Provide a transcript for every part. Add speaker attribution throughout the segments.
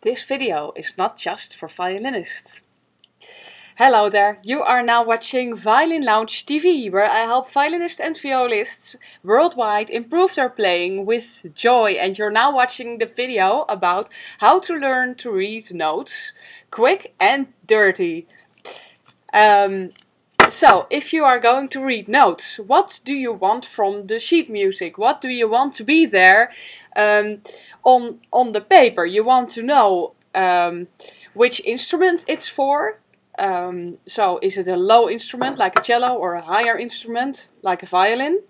Speaker 1: This video is not just for violinists. Hello there, you are now watching Violin Lounge TV, where I help violinists and violists worldwide improve their playing with joy. And you're now watching the video about how to learn to read notes quick and dirty. So, if you are going to read notes, what do you want from the sheet music? What do you want to be there on the paper? You want to know which instrument it's for. So, is it a low instrument like a cello or a higher instrument like a violin?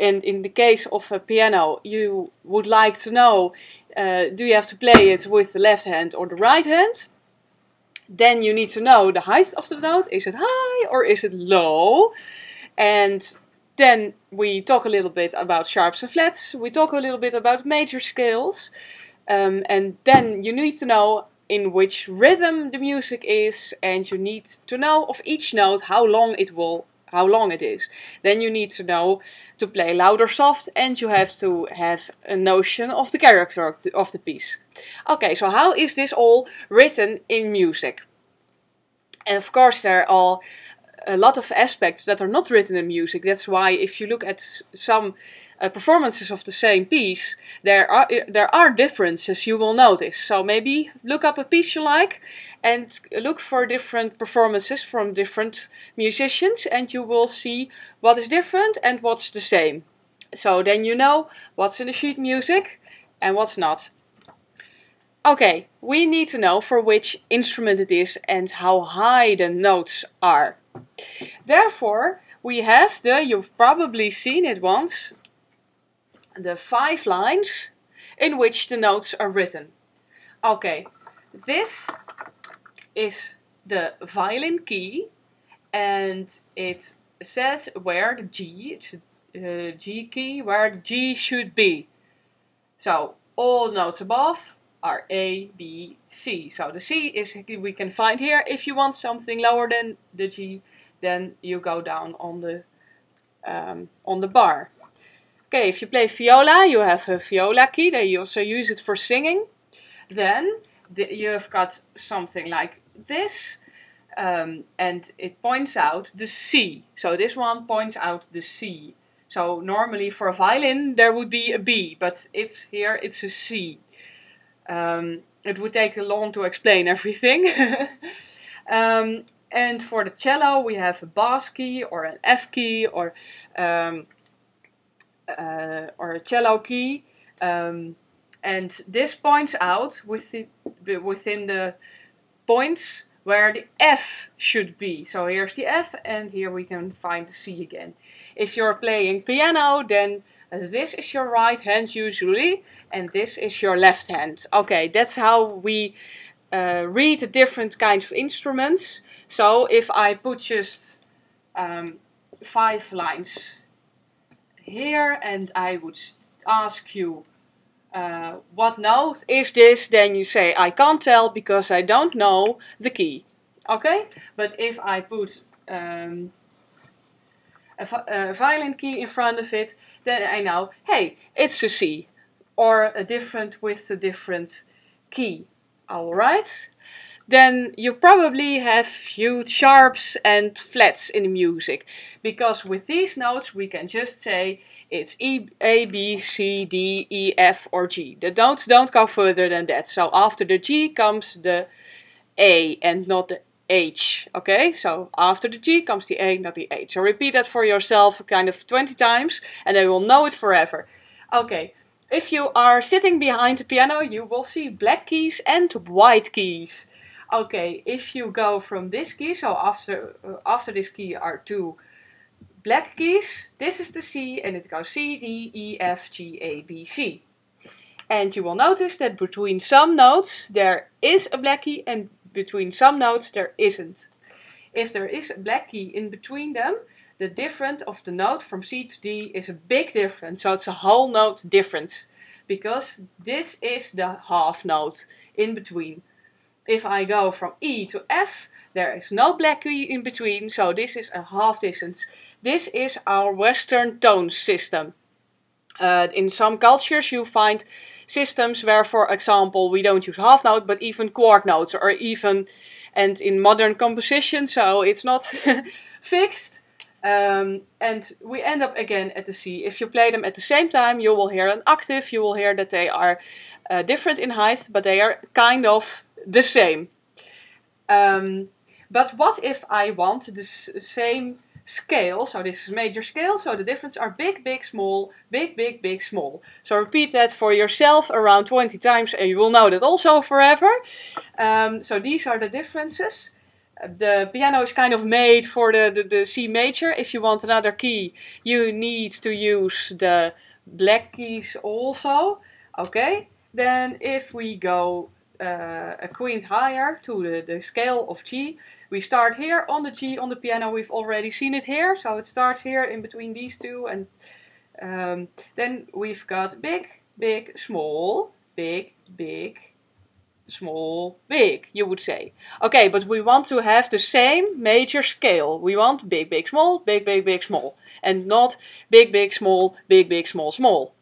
Speaker 1: And in the case of a piano, you would like to know, do you have to play it with the left hand or the right hand? Then you need to know the height of the note. Is it high or is it low? And then we talk a little bit about sharps and flats. We talk a little bit about major scales. And then you need to know in which rhythm the music is. And you need to know of each note how long it is. Then you need to know to play loud or soft, and you have to have a notion of the character of the piece. Okay, so how is this all written in music? And of course there are a lot of aspects that are not written in music. That's why if you look at some performances of the same piece, there are differences you will notice. So maybe look up a piece you like and look for different performances from different musicians, and you will see what is different and what's the same. So then you know what's in the sheet music and what's not. Okay, we need to know for which instrument it is and how high the notes are. Therefore, we have you've probably seen it once, the 5 lines in which the notes are written. Okay, this is the violin key, and it says where the G, it's a G key, where the G should be. So all notes above are A, B, C. So the C is we can find here. If you want something lower than the G, then you go down on the bar. Okay, if you play viola, you have a viola key. They also use it for singing. Then you've got something like this, and it points out the C. So this one points out the C. So normally for a violin there would be a B, but it's a C. It would take long to explain everything. And for the cello we have a bass key or an F key or a cello key, and this points out within the points where the F should be. So here's the F, and here we can find the C again. If you're playing piano, then this is your right hand usually, and this is your left hand. Okay, that's how we read the different kinds of instruments. So if I put just 5 lines here and I would ask you what note is this, then you say I can't tell because I don't know the key. Okay, but if I put a violin key in front of it, then I know, hey, it's a C, or a different with a different key. Alright? Then you probably have viewed sharps and flats in the music, because with these notes we can just say it's A, B, C, D, E, F or G. The notes don't go further than that. So after the G comes the A and not the H. Okay, so after the G comes the A, not the H. So repeat that for yourself kind of 20 times and they will know it forever. Okay. If you are sitting behind the piano, you will see black keys and white keys. Okay, if you go from this key, so after this key are 2 black keys. This is the C, and it goes C, D, E, F, G, A, B, C. And you will notice that between some notes there is a black key, and between some notes there isn't. If there is a black key in between them, the difference of the note from C to D is a big difference. So it's a whole note difference, because this is the half note in between. If I go from E to F, there is no black key in between, so this is a half distance. This is our Western tone system. In some cultures you find systems where, for example, we don't use half note, but even quart notes, or even, and in modern composition, so it's not fixed. And we end up again at the C. If you play them at the same time, you will hear an octave. You will hear that they are different in height, but they are kind of the same. But what if I want the same scale? So this is major scale, so the difference are big, big, small, big, big, big, small. So repeat that for yourself around 20 times and you will know that also forever. So these are the differences. The piano is kind of made for the C major. If you want another key, you need to use the black keys also. Okay, then if we go a quint higher to the scale of G, we start here on the G on the piano. We've already seen it here, so it starts here in between these two, and then we've got big, big, small, big, big, small, big, you would say. Okay, but we want to have the same major scale. We want big, big, small, big, big, big, small, and not big, big, small, big, big, small, small.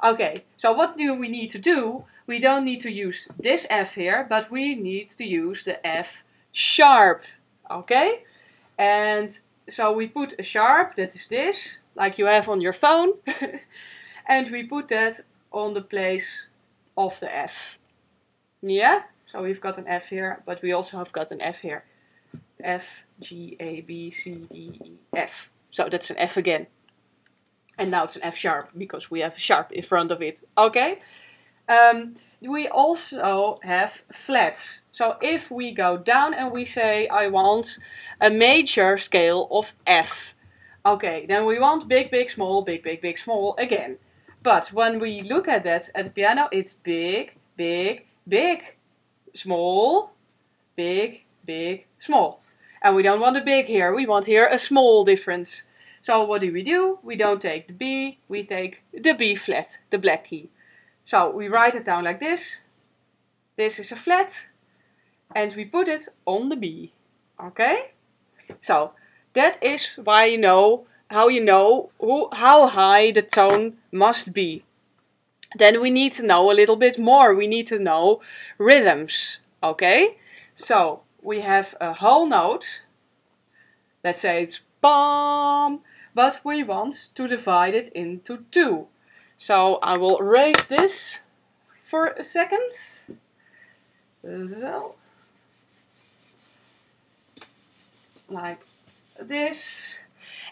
Speaker 1: Okay, so what do we need to do? We don't need to use this F here, but we need to use the F sharp. Okay, and so we put a sharp, that is this, like you have on your phone, and we put that on the place of the F. Yeah, so we've got an F here, but we also have got an F here. F, G, A, B, C, D, E, F. So that's an F again. And now it's an F sharp, because we have a sharp in front of it. Okay? We also have flats. So if we go down and we say, I want a major scale of F. Okay, then we want big, big, small, big, big, big, small again. But when we look at that at the piano, it's big, big, big, small, big, big, small. And we don't want a big here, we want here a small difference. So what do? We don't take the B, we take the B flat, the black key. So we write it down like this. This is a flat, and we put it on the B. Okay? So that is why you know how high the tone must be. Then we need to know a little bit more. We need to know rhythms. Okay? So we have a whole note. Let's say it's BAM, but we want to divide it into two. So I will erase this for a second. So, like this.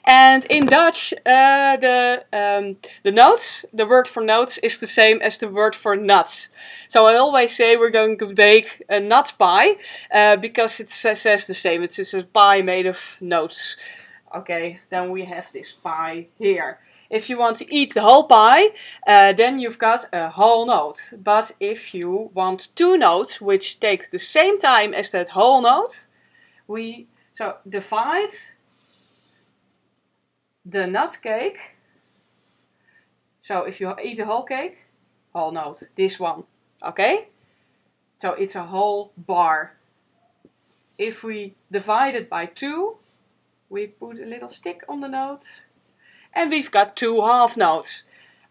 Speaker 1: And in Dutch, the notes, the word for notes is the same as the word for nuts. So I always say we're going to bake a nut pie, because it says the same. It's a pie made of notes. Okay, then we have this pie here. If you want to eat the whole pie, then you've got a whole note. But if you want two notes, which take the same time as that whole note, we divide the nut cake. So if you eat a whole cake, whole note, this one, okay? So it's a whole bar. If we divide it by two, we put a little stick on the note, and we've got two half notes.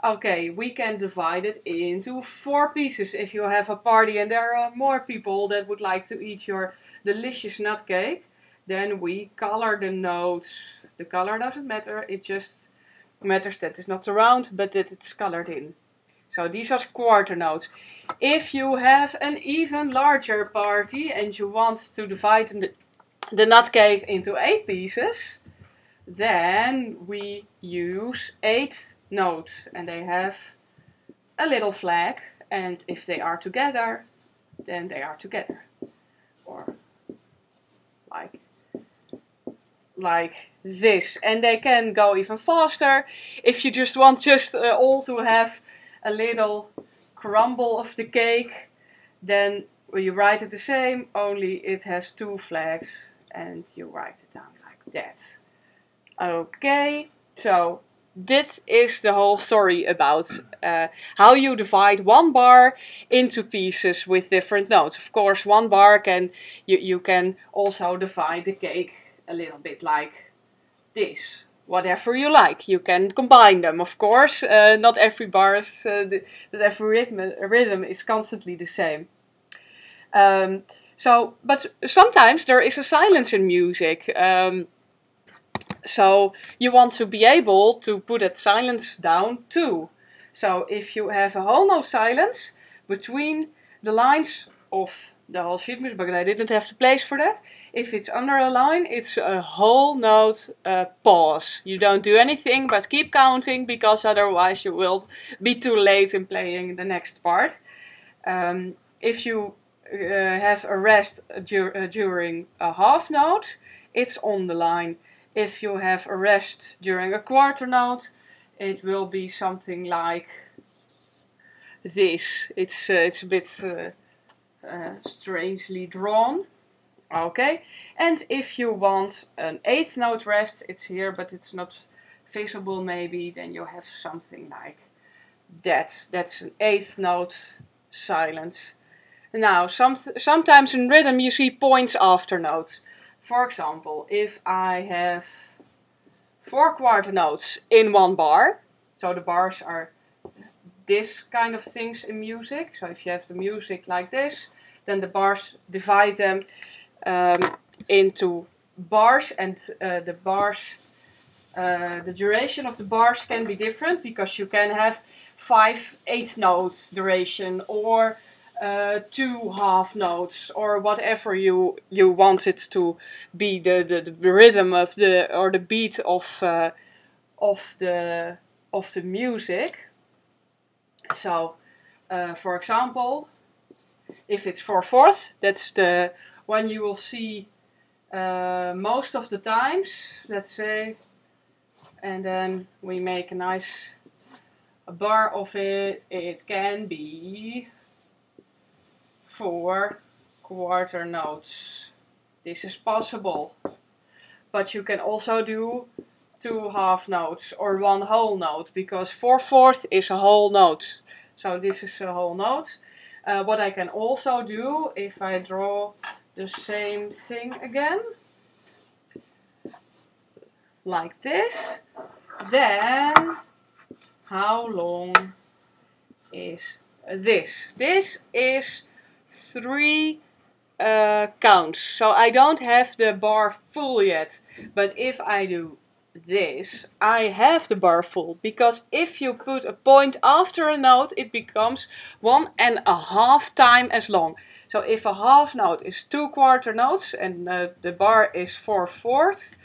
Speaker 1: Okay, we can divide it into 4 pieces if you have a party and there are more people that would like to eat your delicious nut cake. Then we color the notes. The color doesn't matter, it just matters that it's not round, but that it's colored in. So these are quarter notes. If you have an even larger party and you want to divide the nut cake into 8 pieces, then we use 8 notes, and they have a little flag, and if they are together, then they are together. Or like this. And they can go even faster if you just want all to have a little crumble of the cake. Then you write it the same, only it has 2 flags, and you write it down like that. Okay, so this is the whole story about how you divide one bar into pieces with different notes. Of course, one bar you can also divide the cake a little bit like this, whatever you like. You can combine them, of course. Not every bars, that every rhythm is constantly the same. But sometimes there is a silence in music. So you want to be able to put that silence down too. So if you have a whole note silence between the lines of the whole sheet music, but I didn't have the place for that. If it's under a line, it's a whole note pause. You don't do anything but keep counting, because otherwise you will be too late in playing the next part. If you have a rest during a half note, it's on the line. If you have a rest during a quarter note, it will be something like this. It's a bit strangely drawn. Okay, and if you want an eighth note rest, it's here, but it's not visible maybe, then you have something like that. That's an eighth note silence. Now, sometimes in rhythm you see points after notes. For example, if I have 4 quarter notes in one bar, so the bars are this kind of things in music. So if you have the music like this, then the bars divide them into bars, and the duration of the bars can be different, because you can have 5 8 notes duration, or 2 half notes, or whatever you want it to be, the rhythm of the beat of the music. So for example, if it's 4/4, that's the one you will see most of the times, let's say, and then we make a nice bar of it. It can be 4 quarter notes. This is possible, but you can also do 2 half notes or 1 whole note, because 4/4 is a whole note. So this is a whole note. What I can also do, if I draw the same thing again, like this, then how long is this? This is 3 counts. So I don't have the bar full yet, but if I do this, I have the bar full, because if you put a point after a note, it becomes 1.5 times as long. So if a half note is 2 quarter notes and the bar is 4/4,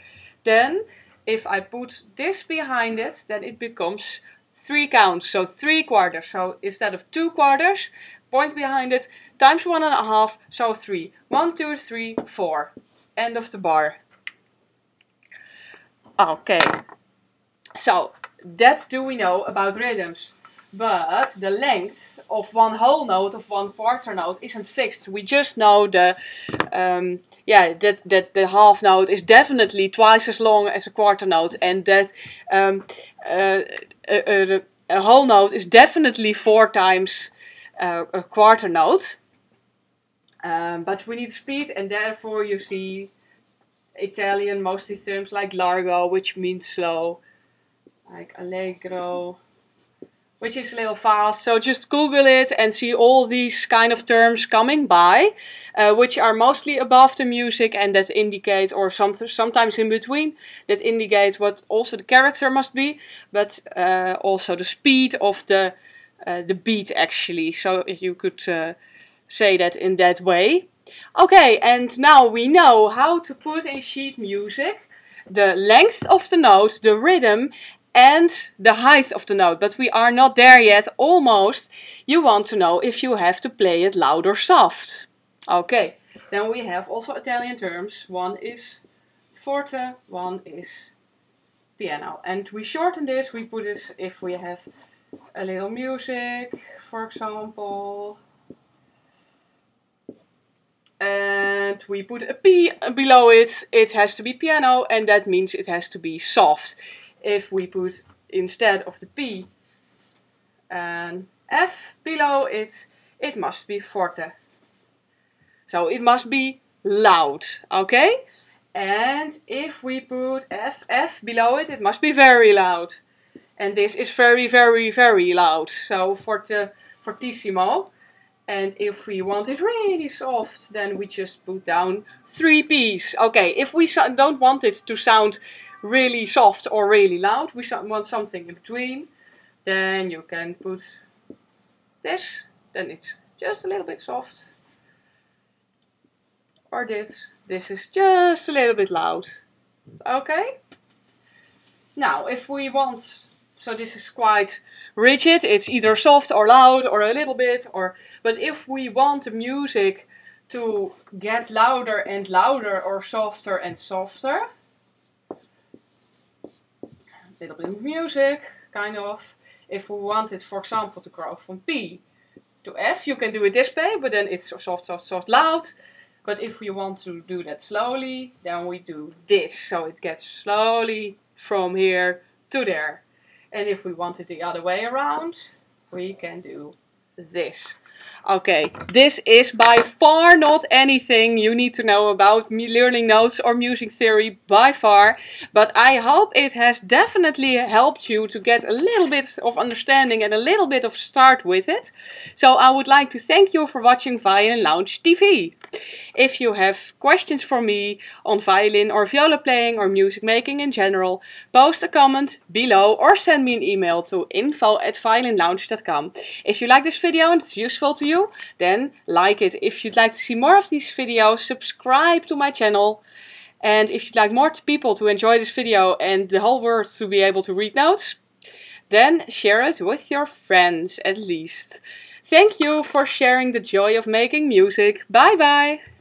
Speaker 1: then if I put this behind it, then it becomes 3 counts, so 3 quarters. So instead of 2 quarters, point behind it, times 1.5, so 3. 1, 2, 3, 4. End of the bar. Okay, so that do we know about rhythms. But the length of 1 whole note, of 1 quarter note, isn't fixed. We just know that the half note is definitely twice as long as a quarter note, and that a whole note is definitely 4 times a quarter note. But we need speed, and therefore you see Italian mostly terms like largo, which means slow, like allegro, which is a little fast. So just Google it and see all these kind of terms coming by, which are mostly above the music and that indicate, or sometimes in between, that indicate what also the character must be, but also the speed of the beat actually. So you could say that in that way. Okay, and now we know how to put in sheet music the length of the note, the rhythm, and the height of the note. But we are not there yet, almost. You want to know if you have to play it loud or soft. Okay, then we have also Italian terms. One is forte, one is piano. And we shorten this, we put this if we have a little music, for example. And we put a P below it, it has to be piano, and that means it has to be soft. If we put instead of the P an F below it, it must be forte. So it must be loud, okay? And if we put F below it, it must be very loud. And this is very, very, very loud. So fortissimo. And if we want it really soft, then we just put down 3 P's. Okay, if we don't want it to sound really soft or really loud, we want something in between, then you can put this, then it's just a little bit soft. Or this is just a little bit loud. Okay? Now, if we want, so this is quite rigid, it's either soft or loud or a little bit, but if we want the music to get louder and louder or softer and softer, a little bit of music, kind of. If we want it, for example, to grow from P to F, you can do it this way, but then it's soft, soft, soft, loud. But if we want to do that slowly, then we do this. So it gets slowly from here to there. And if we want it the other way around, we can do this. Okay, this is by far not anything you need to know about me learning notes or music theory, by far. But I hope it has definitely helped you to get a little bit of understanding and a little bit of start with it. So I would like to thank you for watching Violin Lounge TV. If you have questions for me on violin or viola playing or music making in general, post a comment below or send me an email to info@violinlounge.com. If you like this video and it's useful to you, then like it. If you'd like to see more of these videos, subscribe to my channel. And if you'd like more people to enjoy this video and the whole world to be able to read notes, then share it with your friends at least. Thank you for sharing the joy of making music. Bye bye!